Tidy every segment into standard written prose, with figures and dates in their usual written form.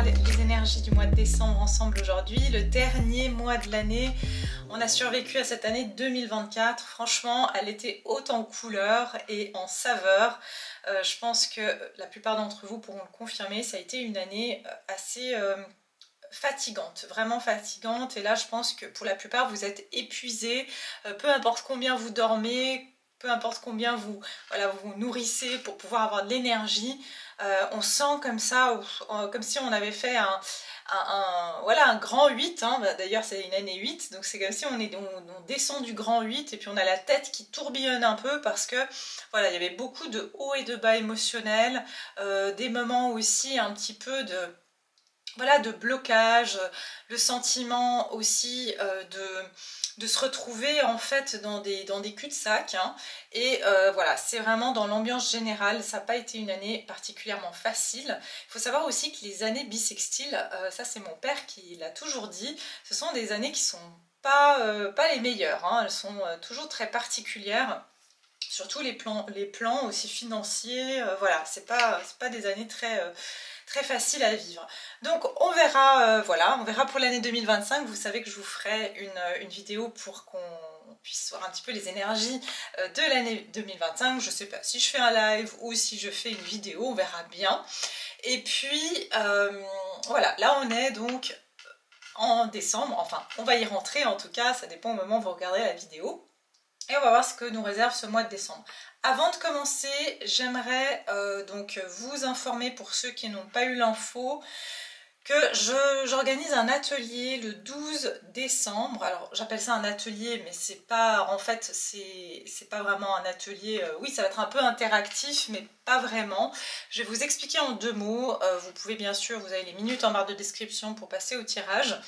voir les énergies du mois de décembre ensemble aujourd'hui, le dernier mois de l'année. On a survécu à cette année 2024, franchement elle était haute en couleurs et en saveurs. Je pense que la plupart d'entre vous pourront le confirmer, ça a été une année assez fatigante, vraiment fatigante, et là je pense que pour la plupart vous êtes épuisés, peu importe combien vous dormez, peu importe combien vous vous nourrissez pour pouvoir avoir de l'énergie, on sent comme ça, comme si on avait fait un grand 8, hein. D'ailleurs c'est une année 8, donc c'est comme si on descend du grand 8 et puis on a la tête qui tourbillonne un peu parce que voilà, il y avait beaucoup de hauts et de bas émotionnels, des moments aussi un petit peu de blocage, le sentiment aussi de se retrouver en fait dans des cul-de-sac, hein. Et voilà, c'est vraiment dans l'ambiance générale, ça n'a pas été une année particulièrement facile. Il faut savoir aussi que les années bissextiles, ça c'est mon père qui l'a toujours dit, ce sont des années qui sont pas les meilleures, hein. Elles sont toujours très particulières. Surtout les plans aussi financiers, voilà, c'est pas des années très facile à vivre. Donc on verra, on verra pour l'année 2025. Vous savez que je vous ferai une vidéo pour qu'on puisse voir un petit peu les énergies de l'année 2025. Je sais pas si je fais un live ou si je fais une vidéo, on verra bien. Et puis voilà, là on est donc en décembre, enfin on va y rentrer en tout cas, ça dépend au moment où vous regardez la vidéo. Et on va voir ce que nous réserve ce mois de décembre. Avant de commencer, j'aimerais donc vous informer pour ceux qui n'ont pas eu l'info que j'organise un atelier le 12 décembre. Alors j'appelle ça un atelier, mais c'est pas, en fait c'est pas vraiment un atelier. Oui, ça va être un peu interactif, mais pas vraiment. Je vais vous expliquer en 2 mots. Vous pouvez bien sûr, vous avez les minutes en barre de description pour passer au tirage.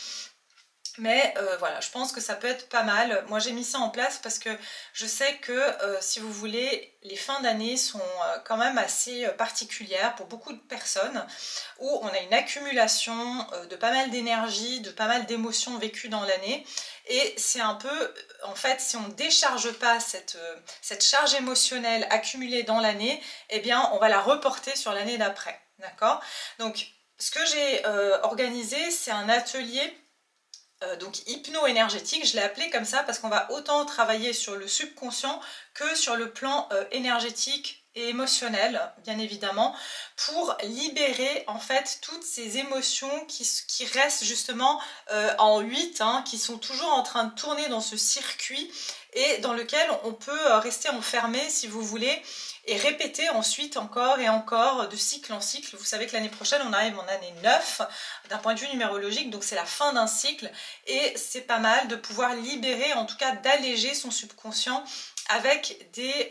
Mais voilà, je pense que ça peut être pas mal. Moi j'ai mis ça en place parce que je sais que si vous voulez, les fins d'année sont quand même assez particulières pour beaucoup de personnes, où on a une accumulation de pas mal d'énergie, de pas mal d'émotions vécues dans l'année. Et c'est un peu, en fait, si on ne décharge pas cette charge émotionnelle accumulée dans l'année, eh bien on va la reporter sur l'année d'après, d'accord? Donc ce que j'ai organisé, c'est un atelier donc hypno-énergétique, je l'ai appelé comme ça parce qu'on va autant travailler sur le subconscient que sur le plan énergétique et émotionnel, bien évidemment, pour libérer en fait toutes ces émotions qui restent justement en 8, hein, qui sont toujours en train de tourner dans ce circuit et dans lequel on peut rester enfermé si vous voulez, et répéter ensuite encore et encore de cycle en cycle. Vous savez que l'année prochaine on arrive en année 9 d'un point de vue numérologique, donc c'est la fin d'un cycle et c'est pas mal de pouvoir libérer, en tout cas d'alléger son subconscient avec des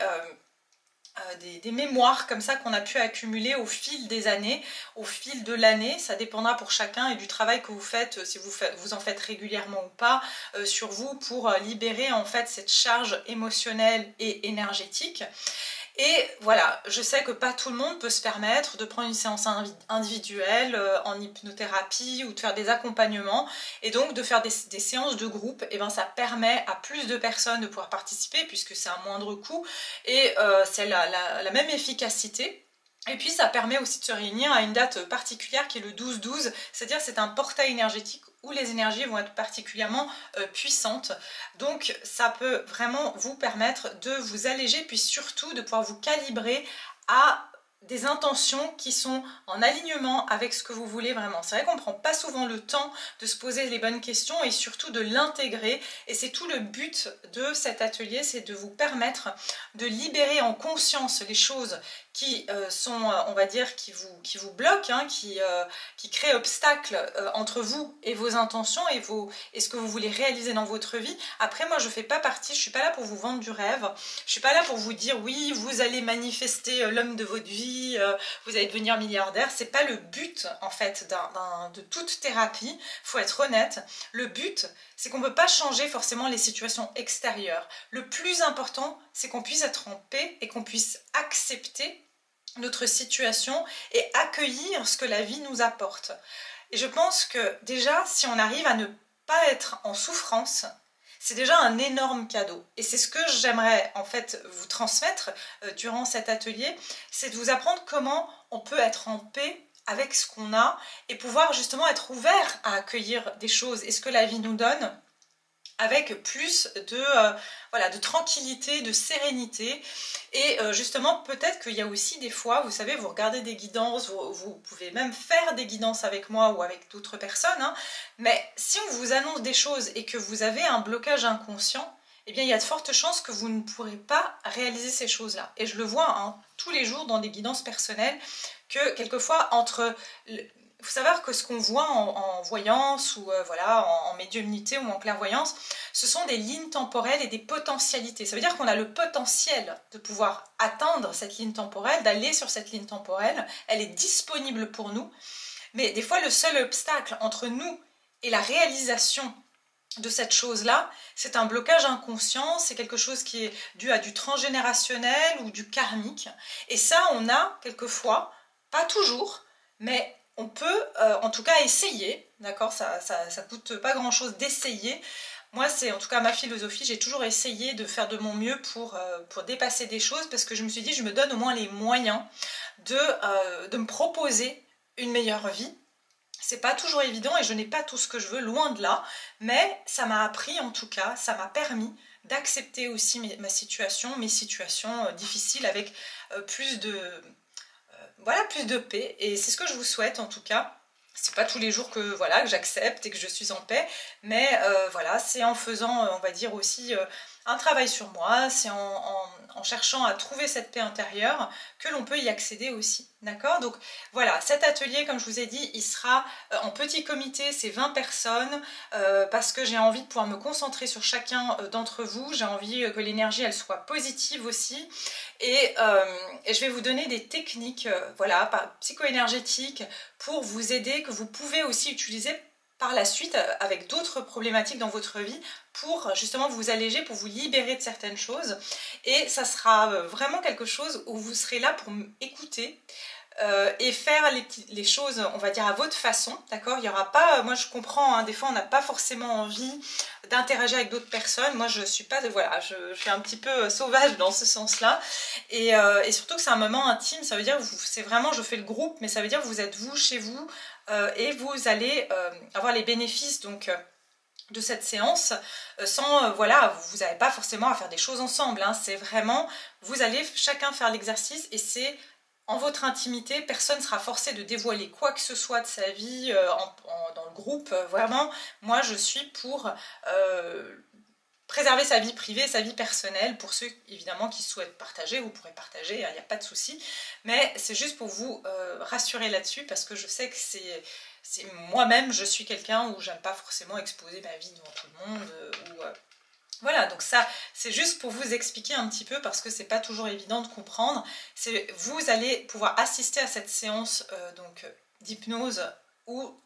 mémoires comme ça qu'on a pu accumuler au fil des années, au fil de l'année. Ça dépendra pour chacun et du travail que vous faites, si vous en faites régulièrement ou pas, sur vous pour libérer en fait cette charge émotionnelle et énergétique. Et voilà, je sais que pas tout le monde peut se permettre de prendre une séance individuelle en hypnothérapie ou de faire des accompagnements, et donc de faire des séances de groupe. Et bien ça permet à plus de personnes de pouvoir participer puisque c'est un moindre coût et c'est la même efficacité. Et puis ça permet aussi de se réunir à une date particulière qui est le 12-12, c'est-à-dire c'est un portail énergétique où les énergies vont être particulièrement puissantes. Donc ça peut vraiment vous permettre de vous alléger, puis surtout de pouvoir vous calibrer à des intentions qui sont en alignement avec ce que vous voulez vraiment. C'est vrai qu'on ne prend pas souvent le temps de se poser les bonnes questions et surtout de l'intégrer, et c'est tout le but de cet atelier, c'est de vous permettre de libérer en conscience les choses qui sont, on va dire, qui vous bloquent, hein, qui créent obstacle entre vous et vos intentions et ce que vous voulez réaliser dans votre vie. Après, moi je fais pas partie, je suis pas là pour vous vendre du rêve, je suis pas là pour vous dire oui, vous allez manifester l'homme de votre vie, vous allez devenir milliardaire. C'est pas le but en fait de toute thérapie, faut être honnête. Le but, c'est qu'on ne peut pas changer forcément les situations extérieures. Le plus important, c'est qu'on puisse être en paix et qu'on puisse accepter notre situation et accueillir ce que la vie nous apporte. Et je pense que déjà, si on arrive à ne pas être en souffrance, c'est déjà un énorme cadeau. Et c'est ce que j'aimerais en fait vous transmettre durant cet atelier, c'est de vous apprendre comment on peut être en paix avec ce qu'on a et pouvoir justement être ouvert à accueillir des choses et ce que la vie nous donne avec plus voilà, de tranquillité, de sérénité. Et justement, peut-être qu'il y a aussi des fois, vous savez, vous regardez des guidances, vous pouvez même faire des guidances avec moi ou avec d'autres personnes, hein, mais si on vous annonce des choses et que vous avez un blocage inconscient, eh bien, il y a de fortes chances que vous ne pourrez pas réaliser ces choses-là. Et je le vois hein, tous les jours dans des guidances personnelles, que quelquefois, il faut savoir que ce qu'on voit en voyance ou voilà, en médiumnité ou en clairvoyance, ce sont des lignes temporelles et des potentialités. Ça veut dire qu'on a le potentiel de pouvoir atteindre cette ligne temporelle, d'aller sur cette ligne temporelle. Elle est disponible pour nous. Mais des fois, le seul obstacle entre nous et la réalisation de cette chose-là, c'est un blocage inconscient, c'est quelque chose qui est dû à du transgénérationnel ou du karmique. Et ça, on a quelquefois, pas toujours, mais on peut en tout cas essayer, d'accord, ça coûte pas grand chose d'essayer. Moi, c'est en tout cas ma philosophie, j'ai toujours essayé de faire de mon mieux pour dépasser des choses, parce que je me suis dit, je me donne au moins les moyens de me proposer une meilleure vie. C'est pas toujours évident et je n'ai pas tout ce que je veux, loin de là, mais ça m'a appris en tout cas, ça m'a permis d'accepter aussi mes situations difficiles avec plus de paix, et c'est ce que je vous souhaite en tout cas. C'est pas tous les jours que voilà que j'accepte et que je suis en paix, mais voilà, c'est en faisant, on va dire aussi, un travail sur moi, c'est en cherchant à trouver cette paix intérieure que l'on peut y accéder aussi, d'accord? Donc voilà, cet atelier, comme je vous ai dit, il sera en petit comité, c'est 20 personnes, parce que j'ai envie de pouvoir me concentrer sur chacun d'entre vous, j'ai envie que l'énergie elle soit positive aussi, et je vais vous donner des techniques voilà, psycho-énergétiques pour vous aider, que vous pouvez aussi utiliser par la suite avec d'autres problématiques dans votre vie pour justement vous alléger, pour vous libérer de certaines choses. Et ça sera vraiment quelque chose où vous serez là pour m'écouter et faire les choses, on va dire, à votre façon, d'accord? Il y aura pas, moi je comprends, hein, des fois on n'a pas forcément envie d'interagir avec d'autres personnes. Moi je suis pas voilà, je suis un petit peu sauvage dans ce sens-là, et surtout que c'est un moment intime. Ça veut dire que c'est vraiment, je fais le groupe, mais ça veut dire que vous êtes vous chez vous, et vous allez avoir les bénéfices donc de cette séance sans voilà, vous n'avez pas forcément à faire des choses ensemble, hein, c'est vraiment, vous allez chacun faire l'exercice et c'est en votre intimité, personne ne sera forcé de dévoiler quoi que ce soit de sa vie dans le groupe. Vraiment, moi je suis pour préserver sa vie privée, sa vie personnelle. Pour ceux évidemment qui souhaitent partager, vous pourrez partager, il n'y a pas de souci. Mais c'est juste pour vous rassurer là-dessus, parce que je sais que c'est moi-même, je suis quelqu'un où j'aime pas forcément exposer ma vie devant tout le monde. Voilà, donc ça, c'est juste pour vous expliquer un petit peu, parce que c'est pas toujours évident de comprendre. Vous allez pouvoir assister à cette séance d'hypnose où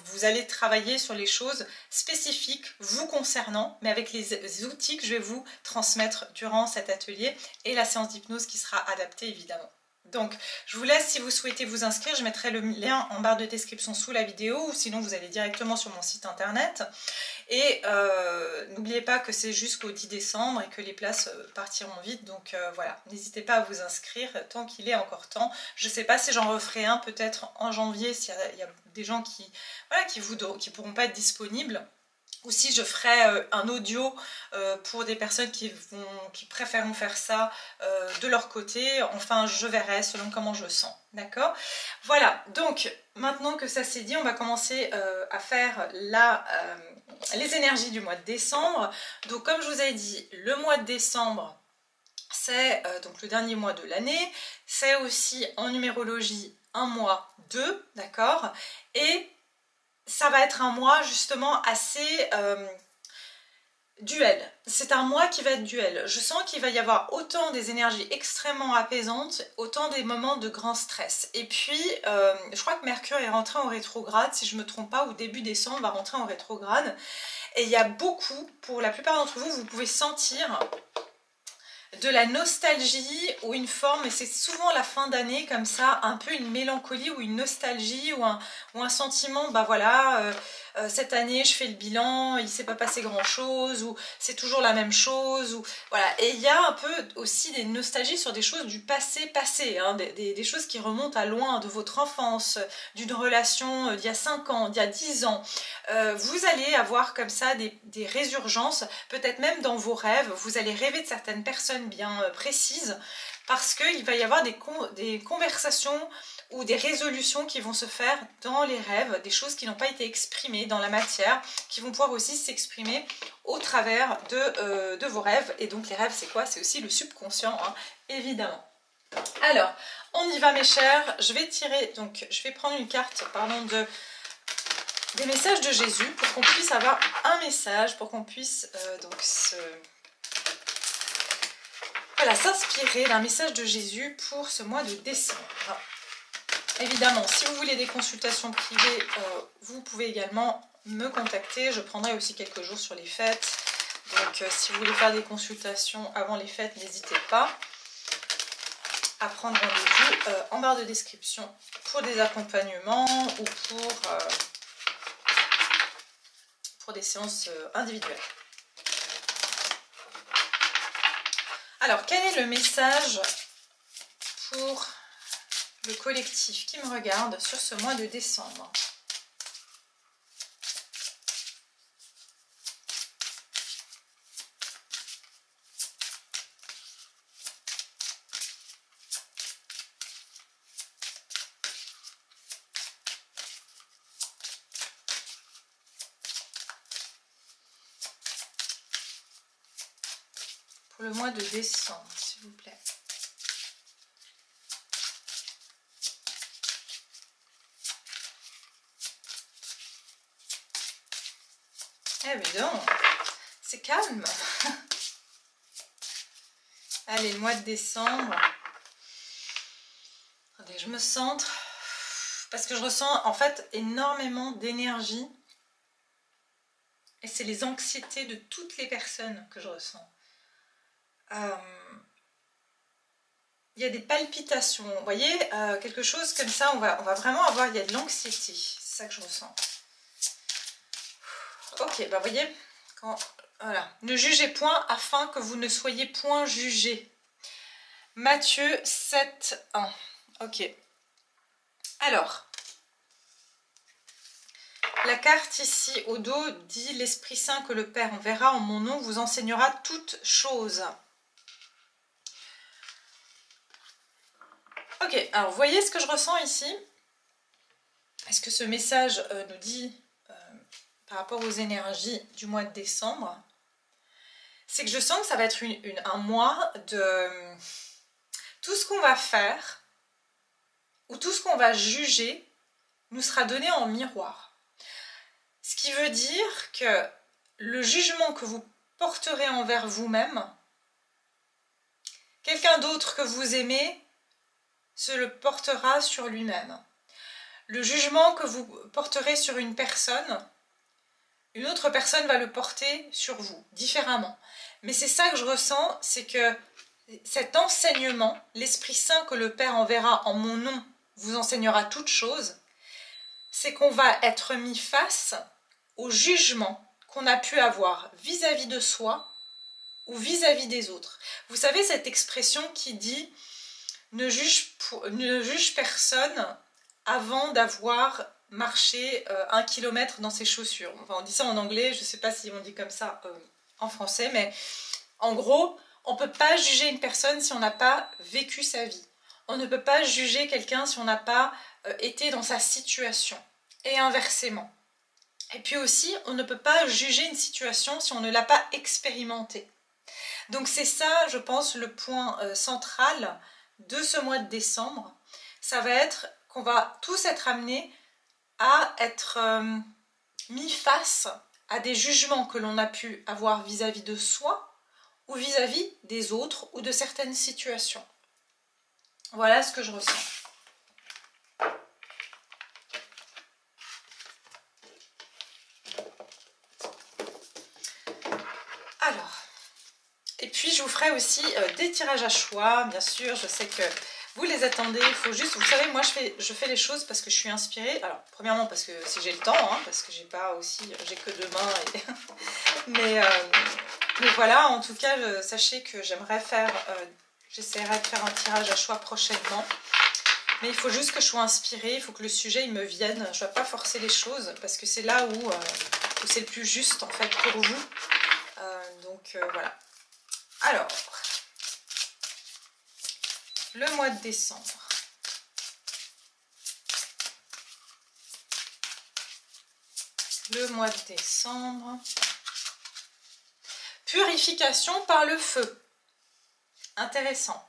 vous allez travailler sur les choses spécifiques vous concernant, mais avec les outils que je vais vous transmettre durant cet atelier et la séance d'hypnose qui sera adaptée évidemment. Donc je vous laisse, si vous souhaitez vous inscrire, je mettrai le lien en barre de description sous la vidéo, ou sinon vous allez directement sur mon site internet. Et n'oubliez pas que c'est jusqu'au 10 décembre et que les places partiront vite, donc voilà, n'hésitez pas à vous inscrire tant qu'il est encore temps. Je ne sais pas si j'en referai un peut-être en janvier, s'il y a des gens qui ne pourront pas être disponibles. Ou si je ferai un audio pour des personnes qui préfèrent faire ça de leur côté. Enfin, je verrai selon comment je le sens. D'accord? Voilà, donc maintenant que ça c'est dit, on va commencer à faire les énergies du mois de décembre. Donc comme je vous ai dit, le mois de décembre, c'est donc le dernier mois de l'année. C'est aussi en numérologie un mois 2, d'accord? Et ça va être un mois justement assez duel. C'est un mois qui va être duel. Je sens qu'il va y avoir autant des énergies extrêmement apaisantes, autant des moments de grand stress. Et puis, je crois que Mercure est rentré en rétrograde, si je ne me trompe pas, ou début décembre va rentrer en rétrograde. Et il y a beaucoup, pour la plupart d'entre vous, vous pouvez sentir de la nostalgie ou une forme, et c'est souvent la fin d'année comme ça, un peu une mélancolie ou une nostalgie ou un sentiment, bah voilà, cette année je fais le bilan, il ne s'est pas passé grand chose, ou c'est toujours la même chose, ou voilà. Et il y a un peu aussi des nostalgies sur des choses du passé, hein, des choses qui remontent à loin, de votre enfance, d'une relation d'il y a 5 ans, d'il y a 10 ans. Vous allez avoir comme ça des résurgences, peut-être même dans vos rêves, vous allez rêver de certaines personnes bien précises, parce qu'il va y avoir des conversations ou des résolutions qui vont se faire dans les rêves, des choses qui n'ont pas été exprimées dans la matière, qui vont pouvoir aussi s'exprimer au travers de vos rêves. Et donc les rêves, c'est quoi? C'est aussi le subconscient, hein, évidemment. Alors, on y va mes chers, je vais tirer, donc je vais prendre une carte, pardon, des messages de Jésus, pour qu'on puisse avoir un message, pour qu'on puisse donc voilà, s'inspirer d'un message de Jésus pour ce mois de décembre. Évidemment, si vous voulez des consultations privées, vous pouvez également me contacter. Je prendrai aussi quelques jours sur les fêtes. Donc, si vous voulez faire des consultations avant les fêtes, n'hésitez pas à prendre rendez-vous en barre de description pour des accompagnements ou pour des séances individuelles. Alors, quel est le message pour le collectif qui me regarde sur ce mois de décembre? Pour le mois de décembre, s'il vous plaît. Eh bien donc, c'est calme. Allez, le mois de décembre. Attendez, je me centre. Parce que je ressens en fait énormément d'énergie. Et c'est les anxiétés de toutes les personnes que je ressens. Il y a des palpitations. Vous voyez, quelque chose comme ça, on va vraiment avoir, il y a de l'anxiété. C'est ça que je ressens. Ok, bah vous voyez, voilà. Ne jugez point afin que vous ne soyez point jugés. Matthieu 7, 1. Ok. Alors, la carte ici au dos dit: l'Esprit Saint que le Père enverra en mon nom vous enseignera toutes choses. Ok, alors vous voyez ce que je ressens ici? Est-ce que ce message nous dit par rapport aux énergies du mois de décembre? C'est que je sens que ça va être un mois de tout ce qu'on va faire ou tout ce qu'on va juger nous sera donné en miroir. Ce qui veut dire que le jugement que vous porterez envers vous-même, quelqu'un d'autre que vous aimez se le portera sur lui-même. Le jugement que vous porterez sur une autre personne va le porter sur vous, différemment. Mais c'est ça que je ressens, c'est que cet enseignement, l'Esprit Saint que le Père enverra en mon nom vous enseignera toutes choses, c'est qu'on va être mis face au jugement qu'on a pu avoir vis-à-vis de soi ou vis-à-vis des autres. Vous savez cette expression qui dit « ne juge personne avant d'avoir marché 1 kilomètre dans ses chaussures ». Enfin, on dit ça en anglais, je ne sais pas si on dit comme ça en français, mais en gros, on ne peut pas juger une personne si on n'a pas vécu sa vie. On ne peut pas juger quelqu'un si on n'a pas été dans sa situation. Et inversement. Et puis aussi, on ne peut pas juger une situation si on ne l'a pas expérimentée. Donc c'est ça, je pense, le point central de ce mois de décembre. Ça va être qu'on va tous être amenés à être mis face à des jugements que l'on a pu avoir vis-à-vis de soi ou vis-à-vis des autres ou de certaines situations. Voilà ce que je ressens. Alors, et puis je vous ferai aussi des tirages à choix, bien sûr. Je sais que vous les attendez. Il faut juste, vous savez, moi je fais les choses parce que je suis inspirée. Alors, premièrement parce que si j'ai le temps, hein, parce que j'ai que 2 mains. Et mais voilà, en tout cas, sachez que j'essaierai de faire un tirage à choix prochainement. Mais il faut juste que je sois inspirée, il faut que le sujet il me vienne. Je ne dois pas forcer les choses parce que c'est là où c'est le plus juste en fait pour vous. Donc voilà. Alors, le mois de décembre. Le mois de décembre. Purification par le feu. Intéressant.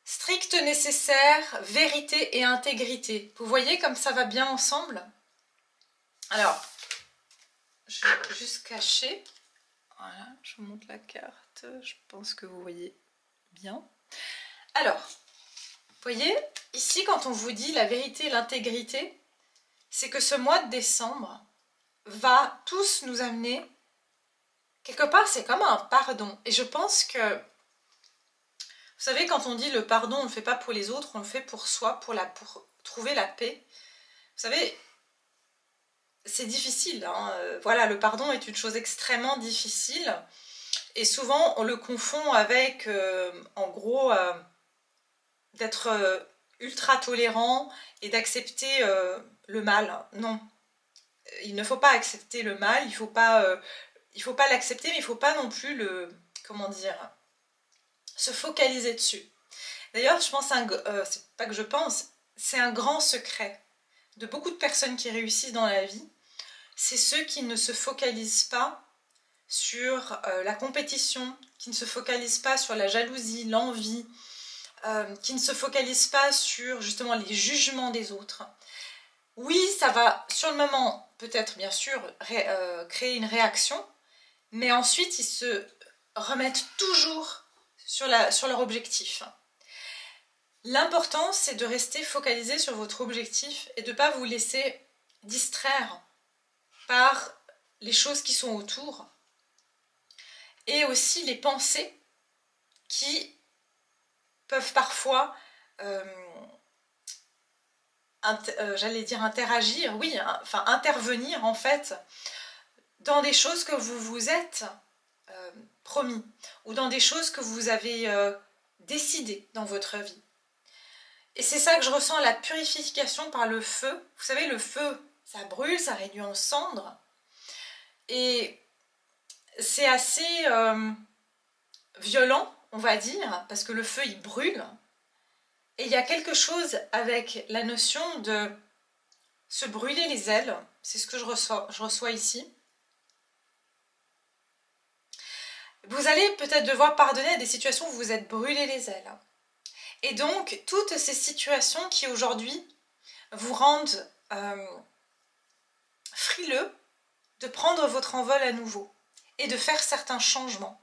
Strict nécessaire, vérité et intégrité. Vous voyez comme ça va bien ensemble? Alors, je vais juste cacher. Voilà, je vous montre la carte. Je pense que vous voyez bien. Alors, vous voyez, ici quand on vous dit la vérité et l'intégrité, c'est que ce mois de décembre va tous nous amener, quelque part c'est comme un pardon. Et je pense que, vous savez, quand on dit le pardon, on ne le fait pas pour les autres, on le fait pour soi, pour trouver la paix. Vous savez, c'est difficile, hein. Voilà, le pardon est une chose extrêmement difficile. Et souvent, on le confond avec, en gros, d'être ultra tolérant et d'accepter le mal. Non, il ne faut pas accepter le mal, il faut pas l'accepter, mais il ne faut pas non plus comment dire, se focaliser dessus. D'ailleurs, je pense, c'est pas que je pense, c'est un grand secret de beaucoup de personnes qui réussissent dans la vie, c'est ceux qui ne se focalisent pas sur la compétition, qui ne se focalisent pas sur la jalousie, l'envie, qui ne se focalisent pas sur justement les jugements des autres. Oui, ça va sur le moment peut-être bien sûr créer une réaction, mais ensuite ils se remettent toujours sur leur objectif. L'important c'est de rester focalisé sur votre objectif et de ne pas vous laisser distraire par les choses qui sont autour et aussi les pensées qui peuvent parfois j'allais dire interagir, oui, hein, enfin intervenir en fait dans des choses que vous vous êtes promis ou dans des choses que vous avez décidées dans votre vie. Et c'est ça que je ressens, la purification par le feu. Vous savez, le feu, ça brûle, ça réduit en cendres. Et c'est assez violent, on va dire, parce que le feu, il brûle. Et il y a quelque chose avec la notion de se brûler les ailes. C'est ce que je reçois ici. Vous allez peut-être devoir pardonner à des situations où vous vous êtes brûlé les ailes. Et donc, toutes ces situations qui aujourd'hui vous rendent frileux de prendre votre envol à nouveau et de faire certains changements.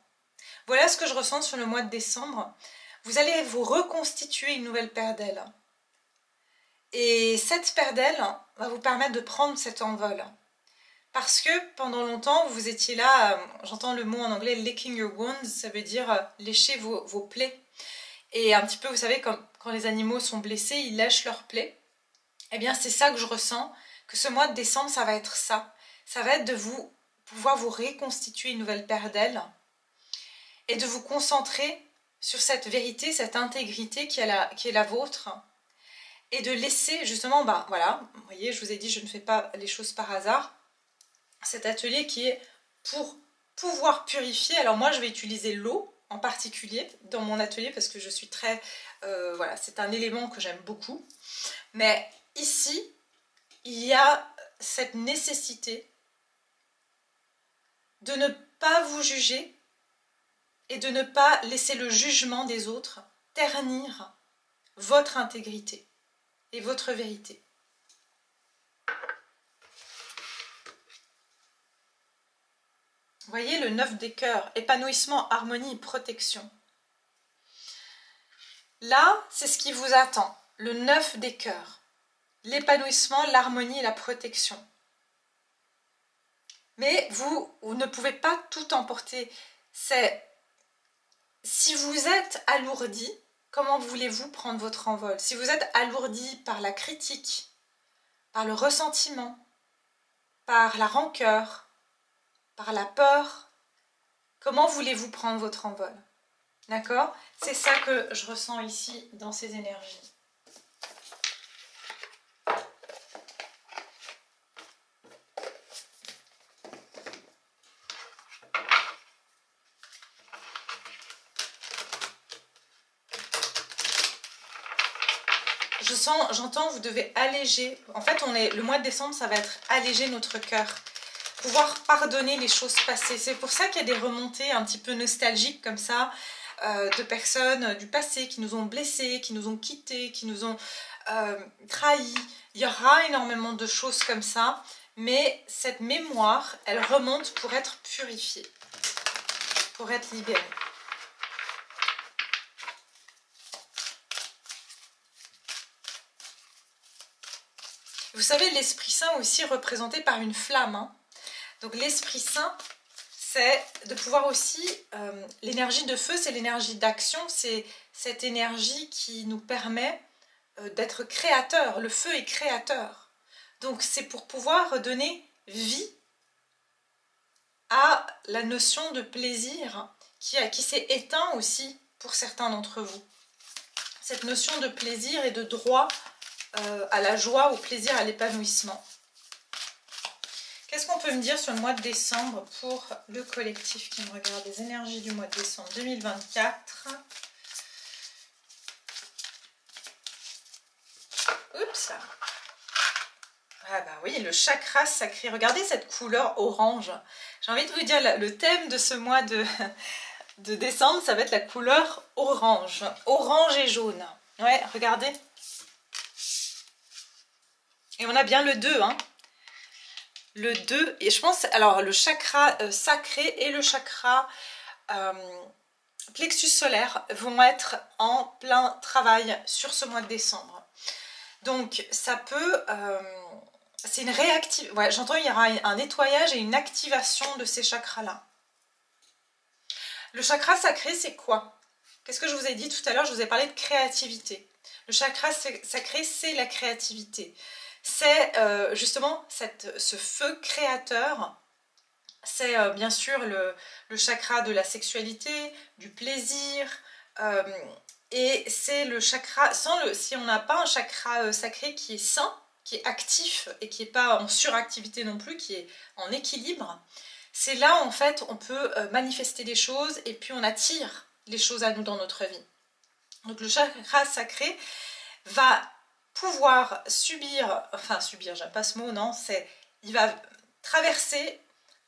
Voilà ce que je ressens sur le mois de décembre. Vous allez vous reconstituer une nouvelle paire d'ailes. Et cette paire d'ailes va vous permettre de prendre cet envol. Parce que pendant longtemps, vous étiez là, j'entends le mot en anglais « licking your wounds », ça veut dire lécher vos plaies. Et un petit peu, vous savez, quand les animaux sont blessés, ils lèchent leurs plaies. Eh bien, c'est ça que je ressens, que ce mois de décembre, ça va être ça. Ça va être de pouvoir vous reconstituer une nouvelle paire d'ailes et de vous concentrer sur cette vérité, cette intégrité qui est la vôtre et de laisser justement, voilà, vous voyez, je vous ai dit, je ne fais pas les choses par hasard. Cet atelier qui est pour pouvoir purifier. Alors moi, je vais utiliser l'eau en particulier dans mon atelier parce que je suis très... voilà, c'est un élément que j'aime beaucoup. Mais ici, il y a cette nécessité de ne pas vous juger et de ne pas laisser le jugement des autres ternir votre intégrité et votre vérité. Vous voyez le 9 des cœurs, épanouissement, harmonie et protection. Là, c'est ce qui vous attend, le 9 des cœurs. L'épanouissement, l'harmonie et la protection. Mais vous ne pouvez pas tout emporter. C'est Si vous êtes alourdi, comment voulez-vous prendre votre envol? Si vous êtes alourdi par la critique, par le ressentiment, par la rancœur, par la peur, comment voulez-vous prendre votre envol? D'accord? C'est ça que je ressens ici dans ces énergies. J'entends, vous devez alléger. En fait, le mois de décembre, ça va être alléger notre cœur. Pouvoir pardonner les choses passées. C'est pour ça qu'il y a des remontées un petit peu nostalgiques comme ça, de personnes du passé qui nous ont blessés, qui nous ont quittés, qui nous ont trahis. Il y aura énormément de choses comme ça, mais cette mémoire, elle remonte pour être purifiée, pour être libérée. Vous savez, l'Esprit Saint aussi représenté par une flamme. Hein. Donc l'Esprit Saint, c'est de pouvoir aussi, l'énergie de feu, c'est l'énergie d'action, c'est cette énergie qui nous permet d'être créateur. Le feu est créateur. Donc c'est pour pouvoir donner vie à la notion de plaisir qui s'est éteint aussi pour certains d'entre vous. Cette notion de plaisir et de droit à la joie, au plaisir, à l'épanouissement. Qu'est-ce qu'on peut me dire sur le mois de décembre pour le collectif qui me regarde? Les énergies du mois de décembre 2024. Oups. Ah bah oui, le chakra sacré. Regardez cette couleur orange. J'ai envie de vous dire, le thème de ce mois de décembre, ça va être la couleur orange. Orange et jaune. Ouais, regardez. Et on a bien le 2, hein. Le 2, et je pense, alors le chakra sacré et le chakra plexus solaire vont être en plein travail sur ce mois de décembre. Donc ça peut, c'est une réactivation, ouais, j'entends il y aura un nettoyage et une activation de ces chakras-là. Le chakra sacré, c'est quoi? Qu'est-ce que je vous ai dit tout à l'heure? Je vous ai parlé de créativité. Le chakra sacré, c'est la créativité. C'est justement ce feu créateur. C'est bien sûr le chakra de la sexualité, du plaisir, et c'est le chakra, si on n'a pas un chakra sacré qui est sain, qui est actif et qui n'est pas en suractivité non plus, qui est en équilibre, c'est là en fait on peut manifester des choses et puis on attire les choses à nous dans notre vie. Donc le chakra sacré va pouvoir subir, j'aime pas ce mot, non, il va traverser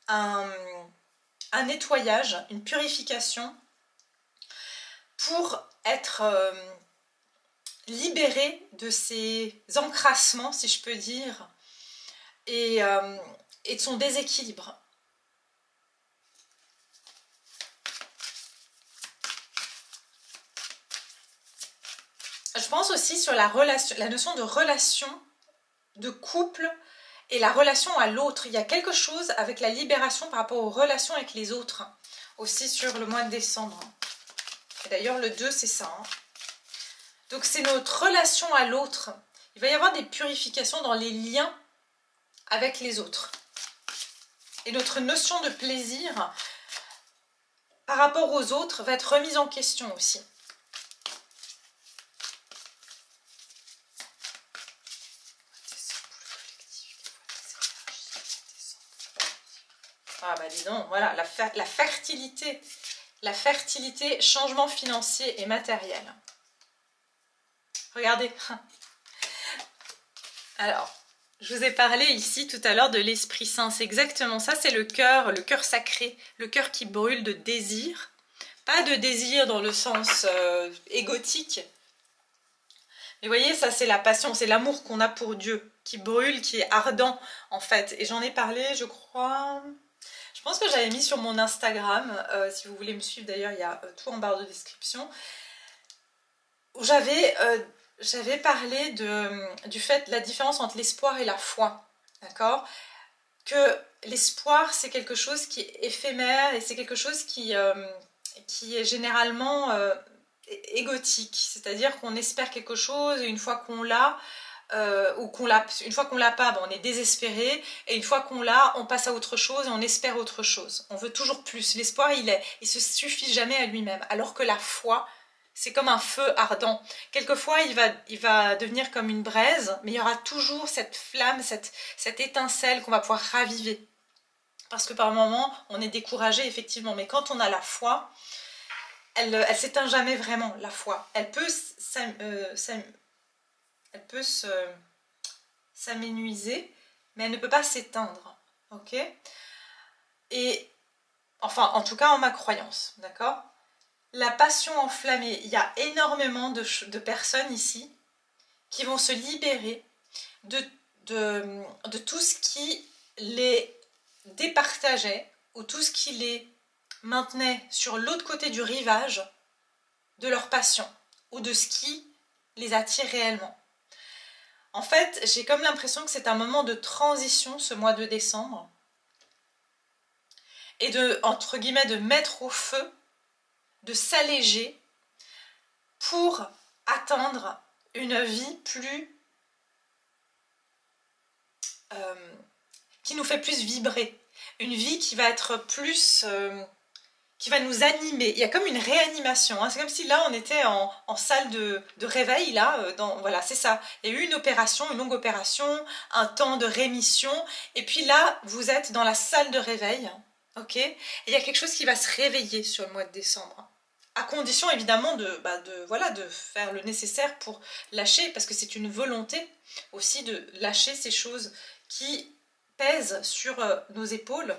un nettoyage, une purification pour être libéré de ces encrassements, si je peux dire, et de son déséquilibre. Je pense aussi sur la notion de relation, de couple et la relation à l'autre. Il y a quelque chose avec la libération par rapport aux relations avec les autres, aussi sur le mois de décembre. Et d'ailleurs le 2 c'est ça. Hein. Donc c'est notre relation à l'autre. Il va y avoir des purifications dans les liens avec les autres. Et notre notion de plaisir par rapport aux autres va être remise en question aussi. Ah bah dis donc, voilà, la fertilité, changement financier et matériel. Regardez. Alors, je vous ai parlé ici tout à l'heure de l'Esprit Saint, c'est exactement ça, c'est le cœur sacré, le cœur qui brûle de désir. Pas de désir dans le sens égotique, mais vous voyez, ça c'est la passion, c'est l'amour qu'on a pour Dieu, qui brûle, qui est ardent en fait. Et j'en ai parlé, je crois... Je pense que j'avais mis sur mon Instagram, si vous voulez me suivre d'ailleurs, il y a tout en barre de description, où j'avais parlé du fait de la différence entre l'espoir et la foi, d'accord? Que l'espoir c'est quelque chose qui est éphémère et c'est quelque chose qui qui est généralement égotique, c'est-à-dire qu'on espère quelque chose et une fois qu'on l'a, une fois qu'on l'a pas, on est désespéré, et une fois qu'on l'a, on passe à autre chose et on espère autre chose. On veut toujours plus. L'espoir, il se suffit jamais à lui-même, alors que la foi, c'est comme un feu ardent. Quelquefois, il va devenir comme une braise, mais il y aura toujours cette flamme, cette étincelle qu'on va pouvoir raviver. Parce que par moments, on est découragé, effectivement, mais quand on a la foi, elle s'éteint jamais vraiment, la foi. Elle peut s'amenuiser, mais elle ne peut pas s'éteindre. Ok? Et, enfin, en tout cas, en ma croyance, d'accord? La passion enflammée, il y a énormément de personnes ici qui vont se libérer de tout ce qui les départageait ou tout ce qui les maintenait sur l'autre côté du rivage de leur passion ou de ce qui les attire réellement. En fait, j'ai comme l'impression que c'est un moment de transition ce mois de décembre et de, entre guillemets, de mettre au feu, de s'alléger pour atteindre une vie plus qui nous fait plus vibrer, une vie qui va être plus qui va nous animer. Il y a comme une réanimation, hein. C'est comme si là on était en salle de réveil là, voilà, c'est ça. Il y a eu une opération, une longue opération, un temps de rémission, et puis là vous êtes dans la salle de réveil, ok, et il y a quelque chose qui va se réveiller sur le mois de décembre, à condition évidemment de faire le nécessaire pour lâcher, parce que c'est une volonté aussi de lâcher ces choses qui pèsent sur nos épaules,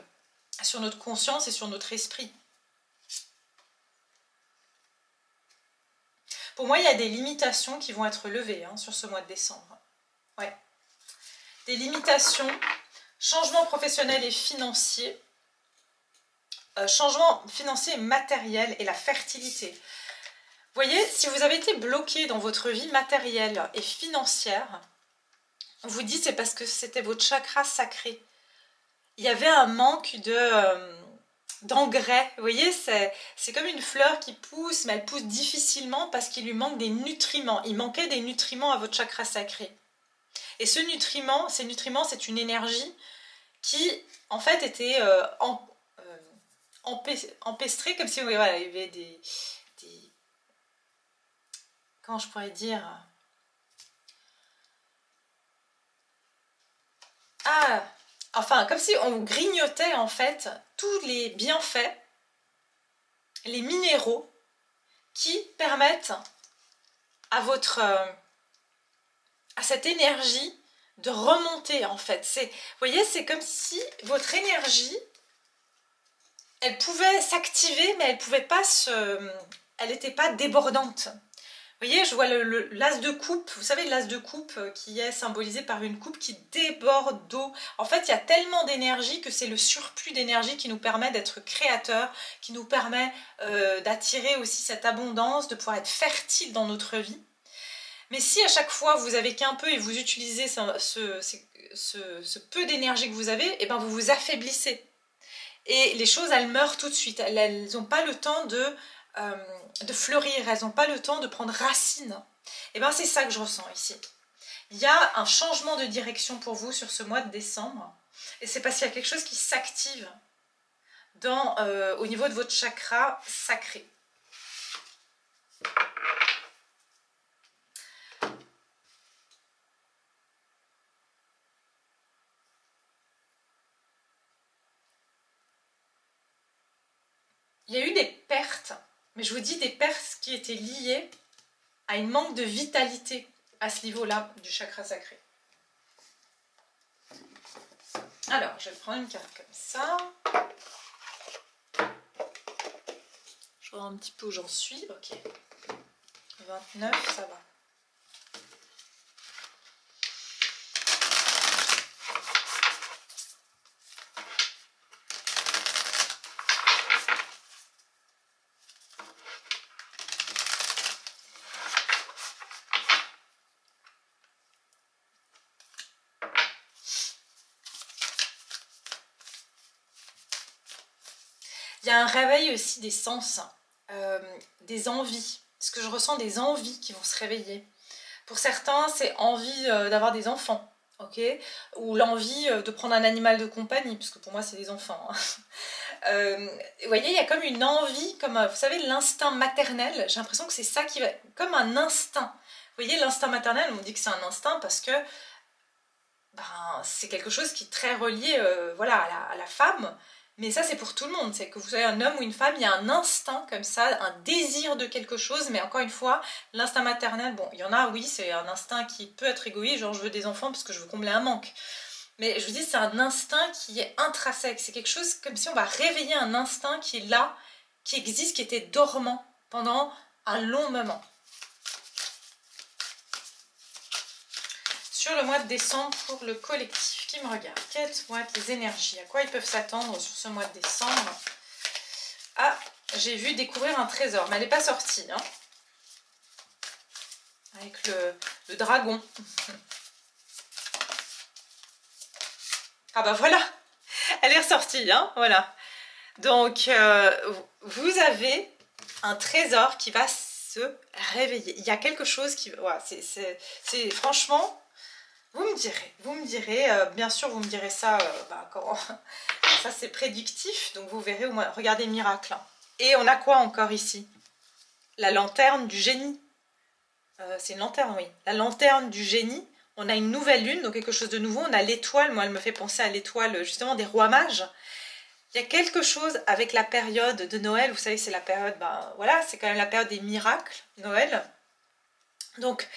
sur notre conscience et sur notre esprit. Pour moi, il y a des limitations qui vont être levées sur ce mois de décembre. Ouais. Des limitations, changement professionnel et financier, changement financier et matériel et la fertilité. Vous voyez, si vous avez été bloqué dans votre vie matérielle et financière, on vous dit c'est parce que c'était votre chakra sacré. Il y avait un manque d'engrais. Vous voyez, c'est comme une fleur qui pousse, mais elle pousse difficilement parce qu'il lui manque des nutriments. Il manquait des nutriments à votre chakra sacré. Et ces nutriments, c'est une énergie qui, en fait, était empêtrée, comme si voilà, il y avait des... Comment je pourrais dire... Ah, enfin, comme si on grignotait en fait tous les bienfaits, les minéraux qui permettent à cette énergie de remonter en fait. Vous voyez, c'est comme si votre énergie, elle pouvait s'activer, mais elle n'était pas débordante. Vous voyez, je vois l'as de coupe, vous savez l'as de coupe qui est symbolisé par une coupe qui déborde d'eau. En fait, il y a tellement d'énergie que c'est le surplus d'énergie qui nous permet d'être créateurs, qui nous permet d'attirer aussi cette abondance, de pouvoir être fertile dans notre vie. Mais si à chaque fois vous avez qu'un peu et vous utilisez ce peu d'énergie que vous avez, et ben vous vous affaiblissez. Et les choses, elles meurent tout de suite, elles n'ont pas le temps de fleurir, elles n'ont pas le temps de prendre racine. Et bien c'est ça que je ressens ici. Il y a un changement de direction pour vous sur ce mois de décembre, et c'est parce qu'il y a quelque chose qui s'active au niveau de votre chakra sacré. Il y a eu des pertes, mais je vous dis des pertes qui étaient liées à une manque de vitalité à ce niveau-là du chakra sacré. Alors, je vais prendre une carte comme ça. Je vois un petit peu où j'en suis. Ok. 29, ça va. Il y a un réveil aussi des sens. des envies. Parce que je ressens des envies qui vont se réveiller. Pour certains, c'est envie d'avoir des enfants. Ok, ou l'envie de prendre un animal de compagnie, parce que pour moi c'est des enfants. Vous voyez, il y a comme une envie, comme vous savez, l'instinct maternel. J'ai l'impression que c'est ça qui va, comme un instinct. Vous voyez, l'instinct maternel, on dit que c'est un instinct parce que ben, c'est quelque chose qui est très relié voilà, à la femme. Mais ça, c'est pour tout le monde. C'est que vous soyez un homme ou une femme, il y a un instinct comme ça, un désir de quelque chose. Mais encore une fois, l'instinct maternel, bon, il y en a, oui, c'est un instinct qui peut être égoïste, genre je veux des enfants parce que je veux combler un manque. Mais je vous dis, c'est un instinct qui est intrinsèque. C'est quelque chose comme si on va réveiller un instinct qui est là, qui existe, qui était dormant pendant un long moment. Sur le mois de décembre pour le collectif qui me regarde. Quelles vont être les énergies? À quoi ils peuvent s'attendre sur ce mois de décembre? Ah, j'ai vu découvrir un trésor, mais elle n'est pas sortie. Hein, avec le dragon. Ah bah voilà, elle est ressortie. Hein, voilà. Donc, vous avez un trésor qui va se réveiller. Il y a quelque chose qui... Voilà, c'est franchement... Vous me direz, bien sûr vous me direz ça, quand ça c'est prédictif, donc vous verrez au moins, regardez miracle. Hein. Et on a quoi encore ici? La lanterne du génie. C'est une lanterne, oui. La lanterne du génie, on a une nouvelle lune, donc quelque chose de nouveau, on a l'étoile, moi elle me fait penser à l'étoile justement des rois mages. Il y a quelque chose avec la période de Noël, vous savez c'est la période, voilà, c'est quand même la période des miracles, Noël. Donc,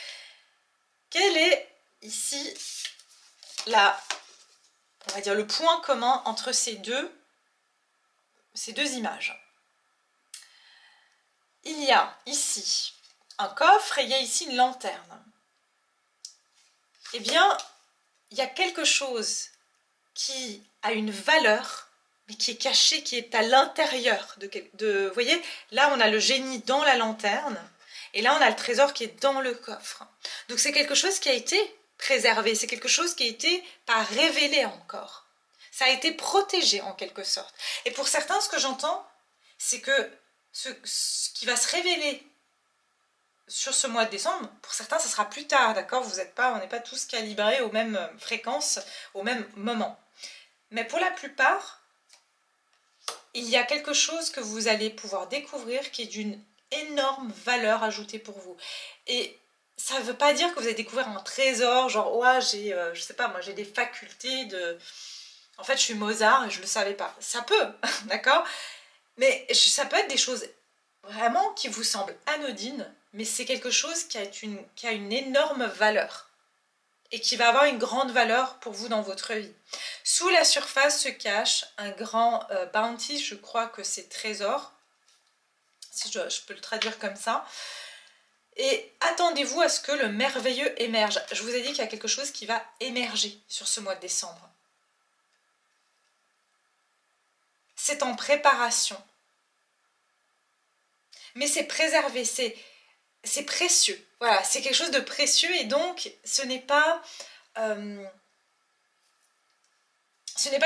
quel est ici on va dire le point commun entre ces deux images? Il y a ici un coffre et il y a ici une lanterne. Eh bien, il y a quelque chose qui a une valeur, mais qui est caché, qui est à l'intérieur de... Vous voyez, là on a le génie dans la lanterne, et là on a le trésor qui est dans le coffre. Donc c'est quelque chose qui a été préservé, c'est quelque chose qui a été pas révélé encore. Ça a été protégé en quelque sorte. Et pour certains, ce que j'entends, c'est que ce qui va se révéler sur ce mois de décembre, pour certains, ça sera plus tard, d'accord? On n'est pas tous calibrés aux mêmes fréquences, au même moment. Mais pour la plupart, il y a quelque chose que vous allez pouvoir découvrir qui est d'une énorme valeur ajoutée pour vous. Et ça ne veut pas dire que vous allez découvrir un trésor, genre, ouais, je sais pas, moi j'ai des facultés de... En fait, je suis Mozart et je ne le savais pas. Ça peut, d'accord? Mais ça peut être des choses vraiment qui vous semblent anodines, mais c'est quelque chose qui a une énorme valeur et qui va avoir une grande valeur pour vous dans votre vie. Sous la surface se cache un grand bounty, je crois que c'est trésor, si je peux le traduire comme ça. Et attendez-vous à ce que le merveilleux émerge. Je vous ai dit qu'il y a quelque chose qui va émerger sur ce mois de décembre. C'est en préparation. Mais c'est préservé, c'est précieux. Voilà, c'est quelque chose de précieux et donc ce n'est pas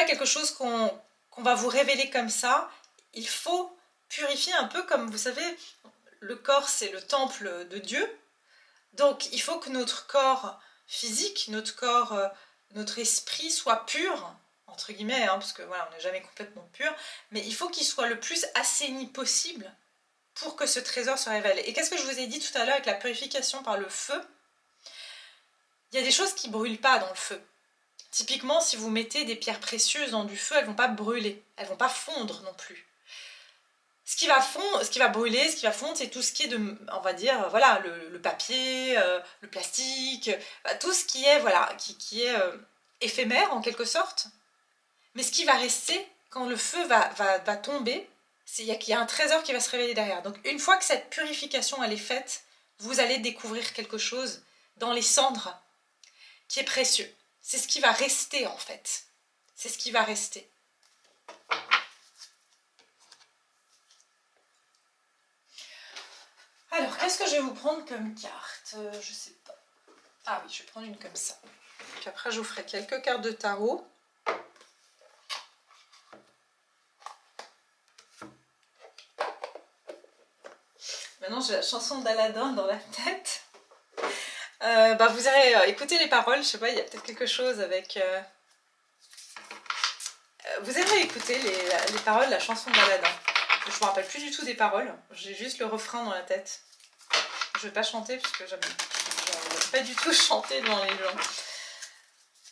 quelque chose qu'on va vous révéler comme ça. Il faut purifier un peu comme vous savez, le corps c'est le temple de Dieu. Donc il faut que notre corps physique, notre esprit soit pur, entre guillemets, hein, parce que voilà, on n'est jamais complètement pur, mais il faut qu'il soit le plus assaini possible pour que ce trésor se révèle. Et qu'est-ce que je vous ai dit tout à l'heure avec la purification par le feu? Il y a des choses qui ne brûlent pas dans le feu. Typiquement, si vous mettez des pierres précieuses dans du feu, elles ne vont pas brûler, elles ne vont pas fondre non plus. Ce qui va brûler, ce qui va fondre, c'est tout ce qui est on va dire, voilà, le papier, le plastique, tout ce qui est, voilà, qui est éphémère en quelque sorte. Mais ce qui va rester, quand le feu va tomber, il y a un trésor qui va se révéler derrière. Donc une fois que cette purification elle est faite, vous allez découvrir quelque chose dans les cendres qui est précieux. C'est ce qui va rester en fait. C'est ce qui va rester. Alors, qu'est-ce que je vais vous prendre comme carte? Je sais pas. Ah oui, je vais prendre une comme ça. Puis après, je vous ferai quelques cartes de tarot. Maintenant j'ai la chanson d'Aladin dans la tête. Vous irez écouter les paroles, je sais pas, il y a peut-être quelque chose avec... Vous irez écouter les paroles de la chanson d'Aladin. Je me rappelle plus du tout des paroles, j'ai juste le refrain dans la tête. Je vais pas chanter parce que j'aime pas du tout chanter devant les gens.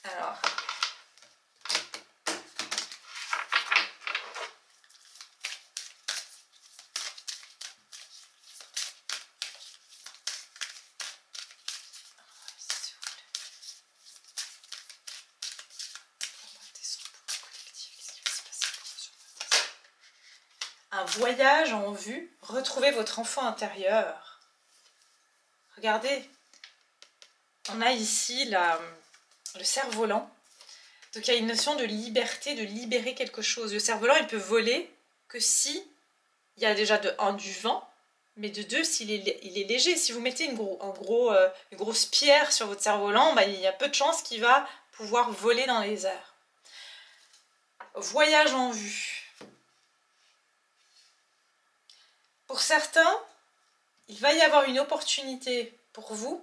Alors... Un voyage en vue, retrouvez votre enfant intérieur. Regardez, on a ici le cerf-volant. Donc il y a une notion de liberté, de libérer quelque chose. Le cerf-volant, il peut voler que si il y a déjà de 1 du vent, mais de 2 s'il il est léger. Si vous mettez une grosse pierre sur votre cerf-volant, il y a peu de chances qu'il va pouvoir voler dans les airs. Voyage en vue. Pour certains, il va y avoir une opportunité pour vous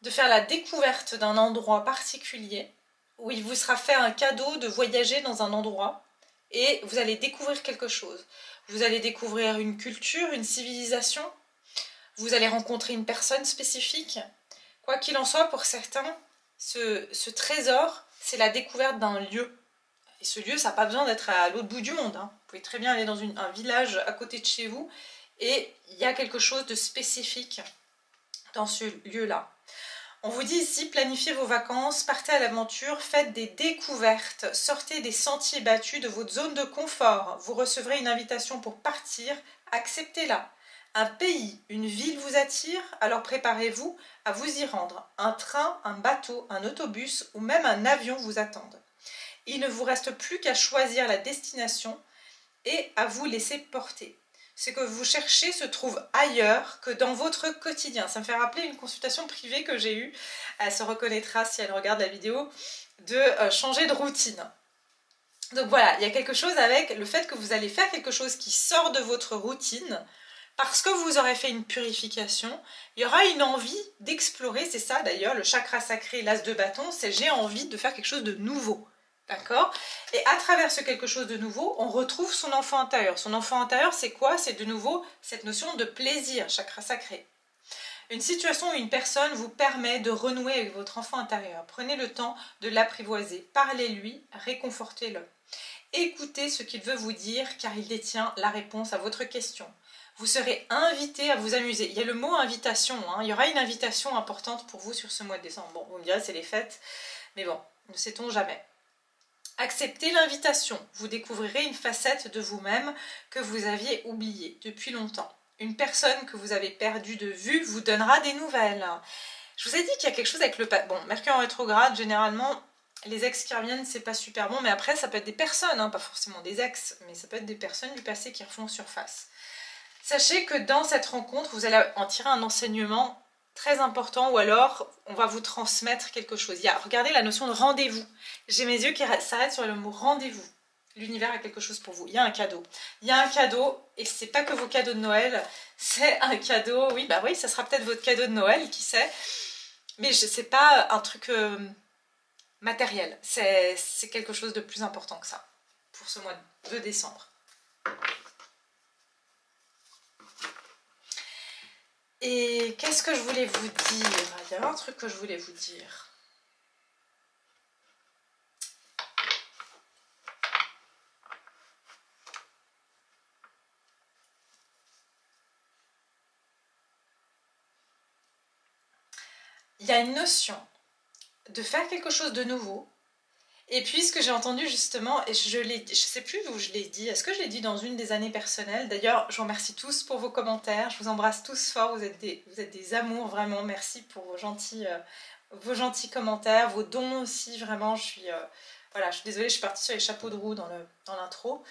de faire la découverte d'un endroit particulier où il vous sera fait un cadeau de voyager dans un endroit et vous allez découvrir quelque chose. Vous allez découvrir une culture, une civilisation, vous allez rencontrer une personne spécifique. Quoi qu'il en soit, pour certains, ce trésor, c'est la découverte d'un lieu. Et ce lieu, ça n'a pas besoin d'être à l'autre bout du monde. Vous pouvez très bien aller dans un village à côté de chez vous et il y a quelque chose de spécifique dans ce lieu-là. On vous dit ici, planifiez vos vacances, partez à l'aventure, faites des découvertes, sortez des sentiers battus de votre zone de confort. Vous recevrez une invitation pour partir, acceptez-la. Un pays, une ville vous attire, alors préparez-vous à vous y rendre. Un train, un bateau, un autobus ou même un avion vous attendent. Il ne vous reste plus qu'à choisir la destination et à vous laisser porter. Ce que vous cherchez se trouve ailleurs que dans votre quotidien. Ça me fait rappeler une consultation privée que j'ai eue. Elle se reconnaîtra si elle regarde la vidéo, de changer de routine. Donc voilà, il y a quelque chose avec le fait que vous allez faire quelque chose qui sort de votre routine. Parce que vous aurez fait une purification, il y aura une envie d'explorer. C'est ça d'ailleurs, le chakra sacré, l'as de bâton, c'est j'ai envie de faire quelque chose de nouveau. D'accord? Et à travers ce quelque chose de nouveau, on retrouve son enfant intérieur. Son enfant intérieur, c'est quoi? C'est de nouveau cette notion de plaisir, chakra sacré. Une situation ou une personne vous permet de renouer avec votre enfant intérieur. Prenez le temps de l'apprivoiser. Parlez-lui, réconfortez-le. Écoutez ce qu'il veut vous dire car il détient la réponse à votre question. Vous serez invité à vous amuser. Il y a le mot invitation. Il y aura une invitation importante pour vous sur ce mois de décembre. Bon, vous me direz, c'est les fêtes. Mais bon, ne sait-on jamais. Acceptez l'invitation, vous découvrirez une facette de vous-même que vous aviez oubliée depuis longtemps. Une personne que vous avez perdue de vue vous donnera des nouvelles. Je vous ai dit qu'il y a quelque chose avec le... Bon, Mercure en rétrograde, généralement, les ex qui reviennent, c'est pas super bon, mais après, ça peut être des personnes, pas forcément des ex, mais ça peut être des personnes du passé qui refont surface. Sachez que dans cette rencontre, vous allez en tirer un enseignement très important, ou alors on va vous transmettre quelque chose. Regardez la notion de rendez-vous. J'ai mes yeux qui s'arrêtent sur le mot rendez-vous. L'univers a quelque chose pour vous. Il y a un cadeau. Il y a un cadeau, et c'est pas que vos cadeaux de Noël, c'est un cadeau, oui, ça sera peut-être votre cadeau de Noël, qui sait, mais c'est pas un truc matériel. C'est quelque chose de plus important que ça, pour ce mois de décembre. Et qu'est-ce que je voulais vous dire? Il y avait un truc que je voulais vous dire. Il y a une notion de faire quelque chose de nouveau. Et puis ce que j'ai entendu justement, et je ne sais plus où je l'ai dit, est-ce que je l'ai dit dans une des années personnelles? D'ailleurs, je vous remercie tous pour vos commentaires, je vous embrasse tous fort, vous êtes des amours, vraiment, merci pour vos gentils commentaires, vos dons aussi, vraiment, je suis désolée, je suis partie sur les chapeaux de roue dans l'intro.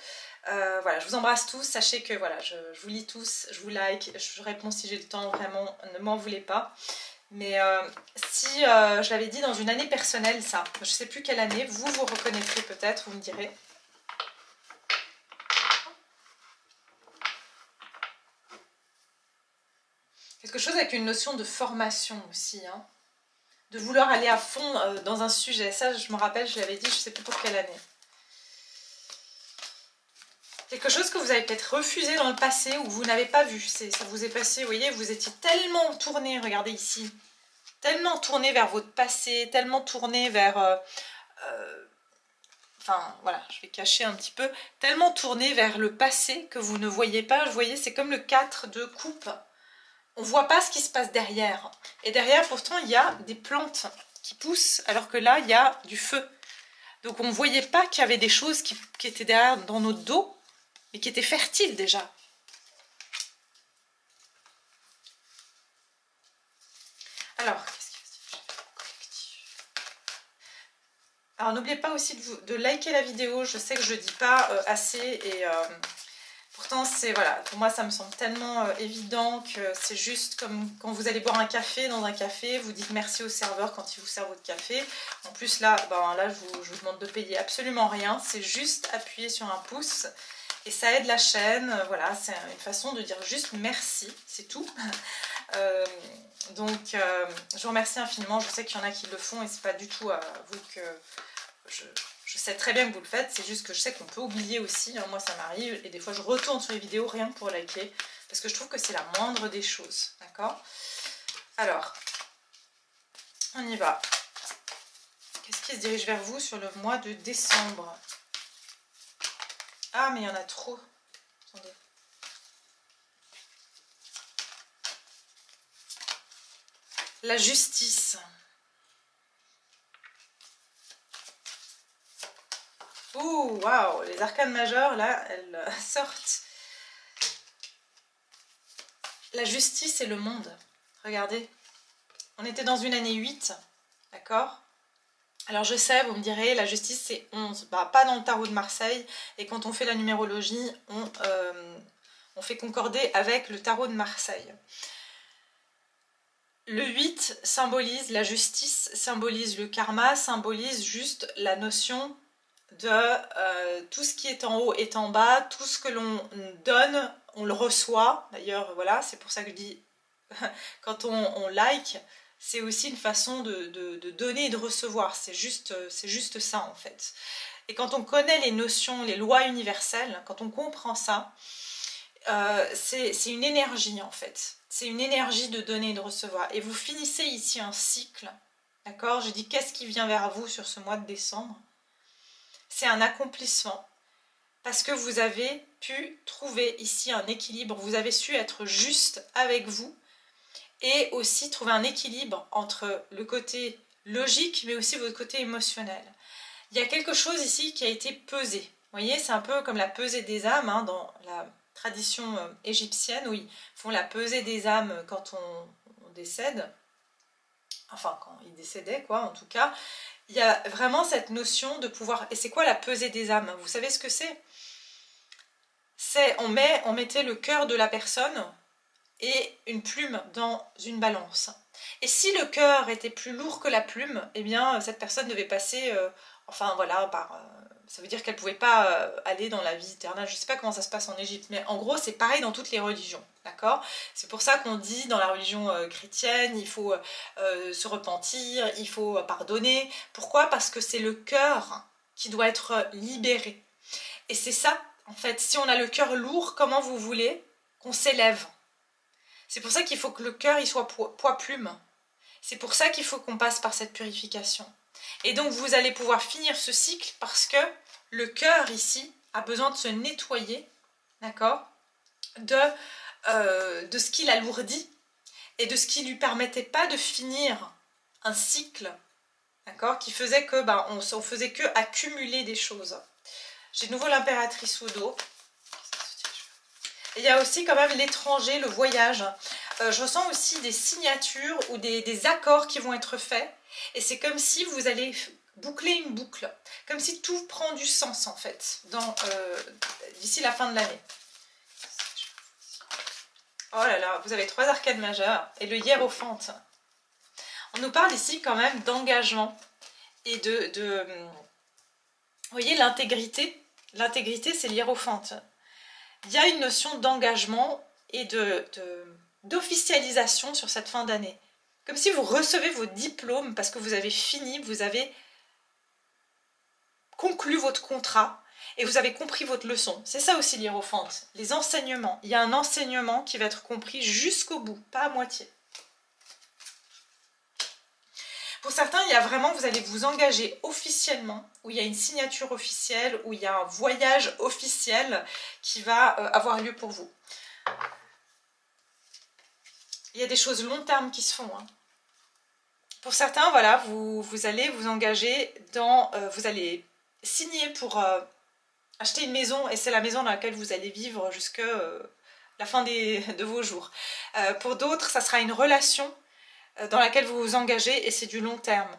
Voilà, je vous embrasse tous, sachez que voilà, je vous lis tous, je vous like, je réponds si j'ai le temps, vraiment, ne m'en voulez pas. Mais si je l'avais dit dans une année personnelle, ça, je ne sais plus quelle année, vous reconnaîtrez peut-être, vous me direz. Quelque chose avec une notion de formation aussi, hein. De vouloir aller à fond dans un sujet. Ça, je me rappelle, je l'avais dit, je ne sais plus pour quelle année. Quelque chose que vous avez peut-être refusé dans le passé ou que vous n'avez pas vu. Ça vous est passé, vous voyez, vous étiez tellement tourné, regardez ici, tellement tourné vers votre passé, tellement tourné vers... enfin, voilà, je vais cacher un petit peu. Tellement tourné vers le passé que vous ne voyez pas. Vous voyez, c'est comme le 4 de coupe. On ne voit pas ce qui se passe derrière. Et derrière, pourtant, il y a des plantes qui poussent, alors que là, il y a du feu. Donc, on ne voyait pas qu'il y avait des choses qui étaient derrière dans notre dos, mais qui étaient fertiles déjà. Alors, qu'est-ce qu'il y a? Alors, n'oubliez pas aussi de liker la vidéo. Je sais que je ne dis pas assez et... pourtant, voilà, pour moi, ça me semble tellement évident que c'est juste comme quand vous allez boire un café dans un café, vous dites merci au serveur quand il vous sert votre café. En plus, là, je vous demande de payer absolument rien. C'est juste appuyer sur un pouce et ça aide la chaîne. Voilà, c'est une façon de dire juste merci, c'est tout. Donc, je vous remercie infiniment. Je sais qu'il y en a qui le font et c'est pas du tout à vous que je sais très bien que vous le faites, c'est juste que je sais qu'on peut oublier aussi, hein, moi ça m'arrive, et des fois je retourne sur les vidéos rien que pour liker, parce que je trouve que c'est la moindre des choses, d'accord? Alors, on y va. Qu'est-ce qui se dirige vers vous sur le mois de décembre? Ah, mais il y en a trop. Attendez. La justice. Ouh, waouh, les arcanes majeures, là, elles sortent. La justice et le monde. Regardez. On était dans une année 8, d'accord? Alors je sais, vous me direz, la justice c'est 11. Bah, pas dans le tarot de Marseille. Et quand on fait la numérologie, on fait concorder avec le tarot de Marseille. Le 8 symbolise la justice, symbolise le karma, symbolise juste la notion de tout ce qui est en haut est en bas, tout ce que l'on donne, on le reçoit. D'ailleurs, voilà, c'est pour ça que je dis, quand on like, c'est aussi une façon de donner et de recevoir. C'est juste ça, en fait. Et quand on connaît les notions, les lois universelles, quand on comprend ça, c'est une énergie, en fait. C'est une énergie de donner et de recevoir. Et vous finissez ici un cycle, d'accord? Je dis, qu'est-ce qui vient vers vous sur ce mois de décembre? C'est un accomplissement parce que vous avez pu trouver ici un équilibre, vous avez su être juste avec vous et aussi trouver un équilibre entre le côté logique mais aussi votre côté émotionnel. Il y a quelque chose ici qui a été pesé. Vous voyez, c'est un peu comme la pesée des âmes, hein, dans la tradition égyptienne où ils font la pesée des âmes quand on décède. Enfin, quand ils décédaient, quoi, en tout cas. Il y a vraiment cette notion de pouvoir... Et c'est quoi la pesée des âmes? Vous savez ce que c'est? On mettait le cœur de la personne et une plume dans une balance. Et si le cœur était plus lourd que la plume, eh bien, cette personne devait passer... enfin, voilà, ça veut dire qu'elle ne pouvait pas aller dans la vie éternelle. Je ne sais pas comment ça se passe en Égypte, mais en gros, c'est pareil dans toutes les religions. D'accord? C'est pour ça qu'on dit dans la religion chrétienne, il faut se repentir, il faut pardonner. Pourquoi? Parce que c'est le cœur qui doit être libéré. Et c'est ça, en fait, si on a le cœur lourd, comment vous voulez qu'on s'élève? C'est pour ça qu'il faut que le cœur il soit poids-plume. C'est pour ça qu'il faut qu'on passe par cette purification. Et donc vous allez pouvoir finir ce cycle parce que le cœur ici a besoin de se nettoyer, d'accord, de ce qui l'alourdit et de ce qui ne lui permettait pas de finir un cycle, d'accord, qui faisait que on faisait que accumuler des choses. J'ai de nouveau l'impératrice au dos. Et il y a aussi quand même l'étranger, le voyage. Je ressens aussi des signatures ou des accords qui vont être faits. Et c'est comme si vous allez boucler une boucle. Comme si tout prend du sens en fait d'ici la fin de l'année. Oh là là, vous avez 3 arcades majeures et le hiérophante. On nous parle ici quand même d'engagement et vous voyez l'intégrité. L'intégrité c'est l'hiérophante. Il y a une notion d'engagement et d'officialisation sur cette fin d'année. Comme si vous recevez vos diplômes parce que vous avez fini, vous avez conclu votre contrat et vous avez compris votre leçon. C'est ça aussi l'hiérophante, les enseignements. Il y a un enseignement qui va être compris jusqu'au bout, pas à moitié. Pour certains, il y a vraiment, vous allez vous engager officiellement, où il y a une signature officielle, où il y a un voyage officiel qui va avoir lieu pour vous. Il y a des choses long terme qui se font. Hein. Pour certains, voilà, vous allez vous engager dans... vous allez signer pour acheter une maison, et c'est la maison dans laquelle vous allez vivre jusqu'à la fin de vos jours. Pour d'autres, ça sera une relation dans laquelle vous vous engagez et c'est du long terme.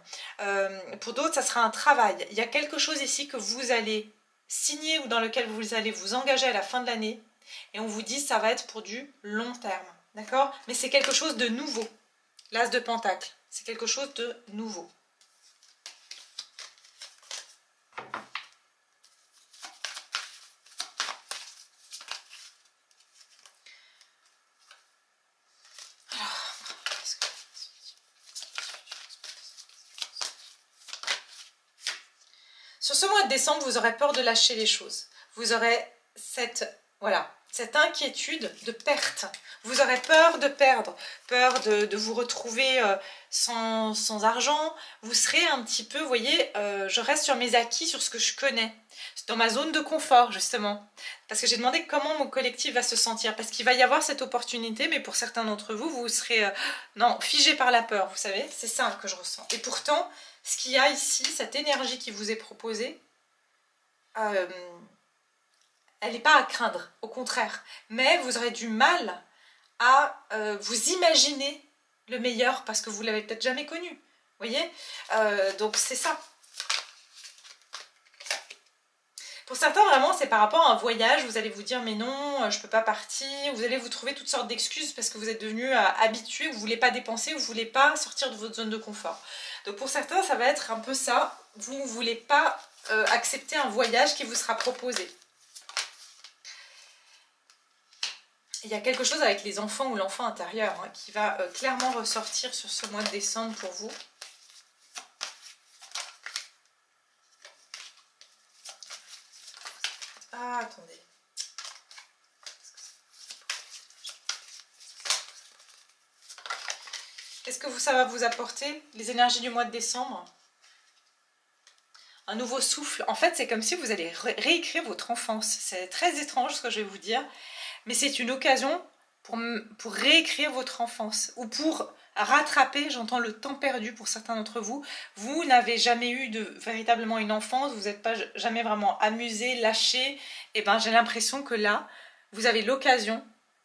Pour d'autres, ça sera un travail. Il y a quelque chose ici que vous allez signer ou dans lequel vous allez vous engager à la fin de l'année et on vous dit ça va être pour du long terme. D'accord? Mais c'est quelque chose de nouveau. L'As de Pentacle, c'est quelque chose de nouveau. Sur ce mois de décembre, vous aurez peur de lâcher les choses. Vous aurez cette inquiétude de perte. Vous aurez peur de perdre, peur de vous retrouver sans argent. Vous serez un petit peu, vous voyez, je reste sur mes acquis, sur ce que je connais. Dans ma zone de confort, justement. Parce que j'ai demandé comment mon collectif va se sentir. Parce qu'il va y avoir cette opportunité, mais pour certains d'entre vous, vous serez non, figé par la peur, vous savez. C'est ça que je ressens. Et pourtant... ce qu'il y a ici, cette énergie qui vous est proposée, elle n'est pas à craindre, au contraire. Mais vous aurez du mal à vous imaginer le meilleur parce que vous ne l'avez peut-être jamais connu. Vous voyez? Donc c'est ça. Pour certains, vraiment, c'est par rapport à un voyage. Vous allez vous dire, mais non, je ne peux pas partir. Vous allez vous trouver toutes sortes d'excuses parce que vous êtes devenu habitué, vous ne voulez pas dépenser, vous ne voulez pas sortir de votre zone de confort. Donc pour certains, ça va être un peu ça. Vous ne voulez pas accepter un voyage qui vous sera proposé. Il y a quelque chose avec les enfants ou l'enfant intérieur hein, qui va clairement ressortir sur ce mois de décembre pour vous. Ah, attendez. Qu'est-ce que ça va vous apporter, les énergies du mois de décembre? Un nouveau souffle. En fait, c'est comme si vous allez réécrire votre enfance. C'est très étrange ce que je vais vous dire. Mais c'est une occasion pour réécrire votre enfance. Ou pour rattraper, j'entends le temps perdu pour certains d'entre vous. Vous n'avez jamais eu véritablement une enfance. Vous n'êtes pas jamais vraiment amusé, lâché. Et ben, j'ai l'impression que là, vous avez l'occasion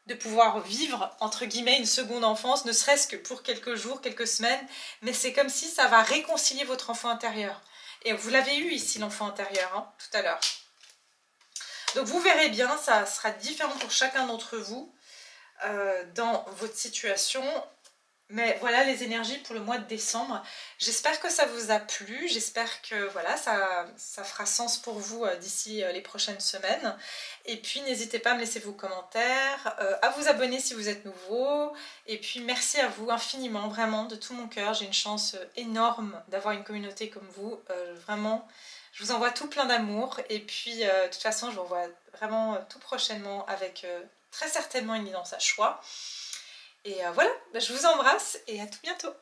de pouvoir vivre, entre guillemets, une seconde enfance, ne serait-ce que pour quelques jours, quelques semaines, mais c'est comme si ça va réconcilier votre enfant intérieur. Et vous l'avez eu ici, l'enfant intérieur, hein, tout à l'heure. Donc vous verrez bien, ça sera différent pour chacun d'entre vous dans votre situation. Mais voilà les énergies pour le mois de décembre. J'espère que ça vous a plu. J'espère que voilà, ça fera sens pour vous d'ici les prochaines semaines. Et puis n'hésitez pas à me laisser vos commentaires, à vous abonner si vous êtes nouveau. Et puis merci à vous infiniment, vraiment, de tout mon cœur. J'ai une chance énorme d'avoir une communauté comme vous. Vraiment, je vous envoie tout plein d'amour. Et puis de toute façon, je vous revois vraiment tout prochainement avec très certainement une guidance à choix. Et voilà, je vous embrasse et à tout bientôt.